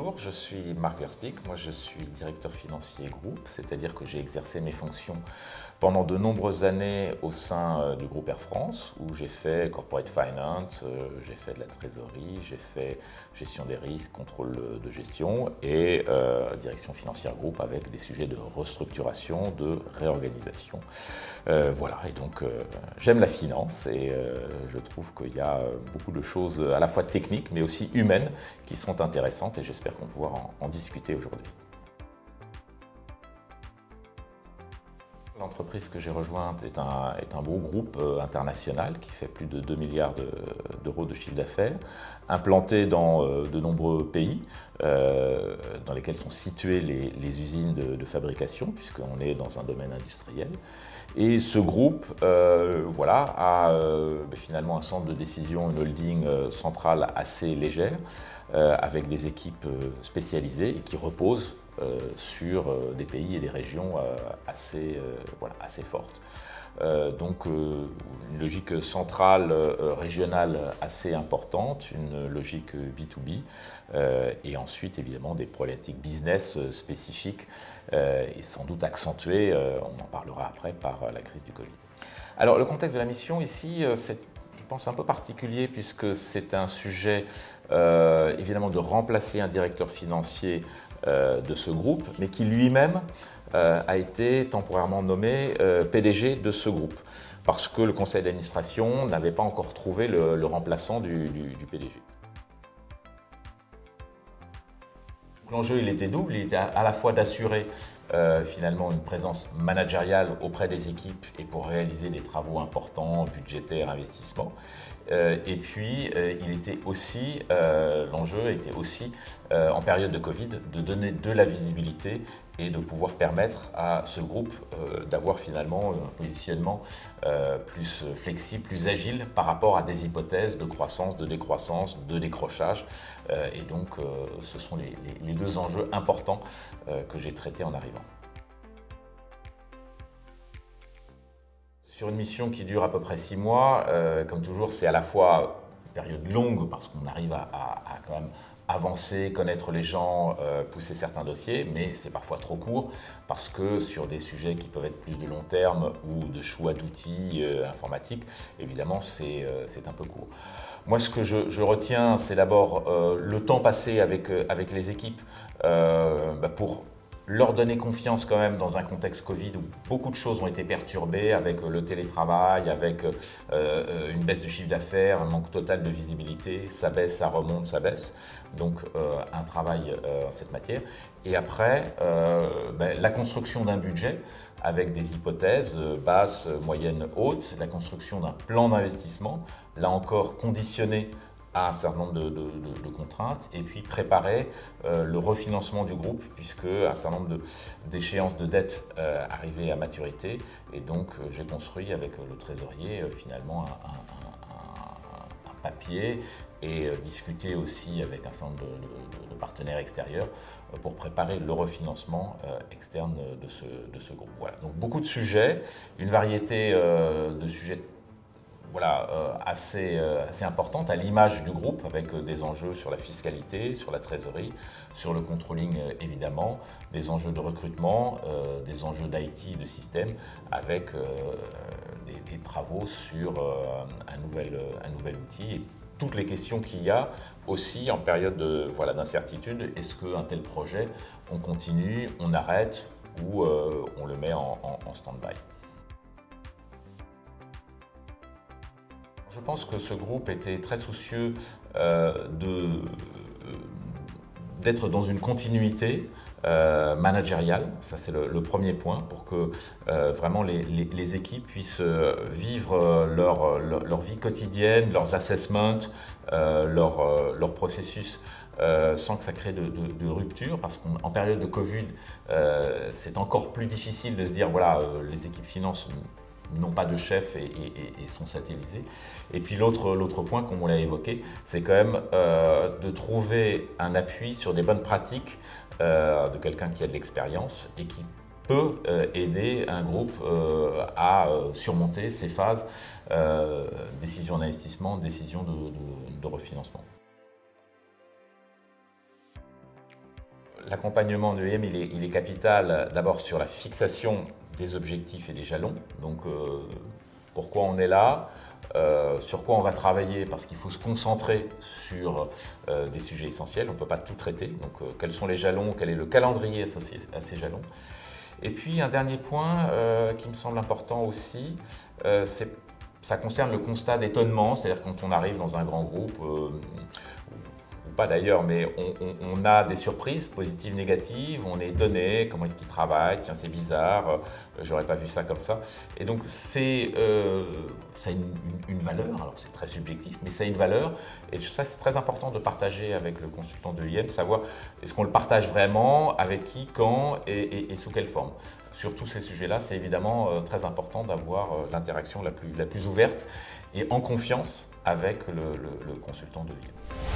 bonjour, je suis Marc Verspiek, moi je suis directeur financier groupe, c'est-à-dire que j'ai exercé mes fonctions pendant de nombreuses années au sein du groupe Air France, où j'ai fait corporate finance, j'ai fait de la trésorerie, j'ai fait gestion des risques, contrôle de gestion et direction financière groupe avec des sujets de restructuration, de réorganisation. Voilà, et donc j'aime la finance et je trouve qu'il y a beaucoup de choses à la fois techniques mais aussi humaines qui sont intéressantes et j'espère qu'on va pouvoir en discuter aujourd'hui. L'entreprise que j'ai rejointe est un beau groupe international qui fait plus de 2 milliards d'euros de chiffre d'affaires, implanté dans de nombreux pays dans lesquels sont situées les usines de fabrication, puisqu'on est dans un domaine industriel. Et ce groupe a finalement un centre de décision, une holding centrale assez légère, avec des équipes spécialisées et qui reposent sur des pays et des régions assez fortes. Donc une logique centrale, régionale assez importante, une logique B2B et ensuite évidemment des problématiques business spécifiques et sans doute accentuées, on en parlera après, par la crise du Covid. Alors le contexte de la mission ici, c'est je pense un peu particulier puisque c'est un sujet évidemment de remplacer un directeur financier de ce groupe, mais qui lui-même a été temporairement nommé PDG de ce groupe, parce que le conseil d'administration n'avait pas encore trouvé le remplaçant du PDG. L'enjeu, il était double, il était à la fois d'assurer finalement une présence managériale auprès des équipes et pour réaliser des travaux importants, budgétaires, investissements. Et puis, l'enjeu était aussi, en période de Covid, de donner de la visibilité et de pouvoir permettre à ce groupe d'avoir finalement un positionnement plus flexible, plus agile par rapport à des hypothèses de croissance, de décroissance, de décrochage. Et donc, ce sont les deux enjeux importants que j'ai traités en arrivant. Sur une mission qui dure à peu près 6 mois, comme toujours, c'est à la fois une période longue parce qu'on arrive à quand même avancer, connaître les gens, pousser certains dossiers, mais c'est parfois trop court parce que sur des sujets qui peuvent être plus de long terme ou de choix d'outils informatiques, évidemment, c'est un peu court. Moi, ce que je retiens, c'est d'abord le temps passé avec les équipes pour leur donner confiance quand même dans un contexte Covid où beaucoup de choses ont été perturbées avec le télétravail, avec une baisse de chiffre d'affaires, un manque total de visibilité, ça baisse, ça remonte, ça baisse. Donc un travail en cette matière. Et après, la construction d'un budget avec des hypothèses basses, moyennes, hautes, la construction d'un plan d'investissement, là encore conditionné à un certain nombre de contraintes et puis préparer le refinancement du groupe puisque un certain nombre d'échéances de dette arrivaient à maturité et donc j'ai construit avec le trésorier finalement un papier et discuté aussi avec un certain nombre de partenaires extérieurs pour préparer le refinancement externe de ce groupe. Voilà. Donc beaucoup de sujets, une variété de sujets assez importante à l'image du groupe avec des enjeux sur la fiscalité, sur la trésorerie, sur le controlling évidemment, des enjeux de recrutement, des enjeux d'IT, de système, avec des travaux sur un nouvel outil et toutes les questions qu'il y a aussi en période d'incertitude. Est-ce qu'un tel projet, on continue, on arrête ou on le met en stand-by? Je pense que ce groupe était très soucieux d'être dans une continuité managériale, ça c'est le premier point, pour que vraiment les équipes puissent vivre leur vie quotidienne, leurs assessments, leur processus sans que ça crée de rupture, parce qu'en période de Covid, c'est encore plus difficile de se dire voilà, les équipes finance n'ont pas de chef et sont satellisés. Et puis l'autre point, comme on l'a évoqué, c'est quand même de trouver un appui sur des bonnes pratiques de quelqu'un qui a de l'expérience et qui peut aider un groupe à surmonter ces phases, décision d'investissement, décision de refinancement. l'accompagnement de IM, il est capital d'abord sur la fixation des objectifs et des jalons. Donc, pourquoi on est là, sur quoi on va travailler, parce qu'il faut se concentrer sur des sujets essentiels, on ne peut pas tout traiter. Donc, quels sont les jalons, quel est le calendrier associé à ces jalons. Et puis, un dernier point qui me semble important aussi, ça concerne le constat d'étonnement, c'est-à-dire quand on arrive dans un grand groupe, ou pas d'ailleurs, mais on a des surprises positives, négatives, on est étonné, comment est-ce qu'ils travaillent, tiens c'est bizarre, j'aurais pas vu ça comme ça. Et donc ça a une valeur, alors c'est très subjectif, mais ça a une valeur, et ça c'est très important de partager avec le consultant de IM, savoir est-ce qu'on le partage vraiment, avec qui, quand et sous quelle forme. Sur tous ces sujets-là, c'est évidemment très important d'avoir l'interaction la plus ouverte et en confiance avec le consultant de IM.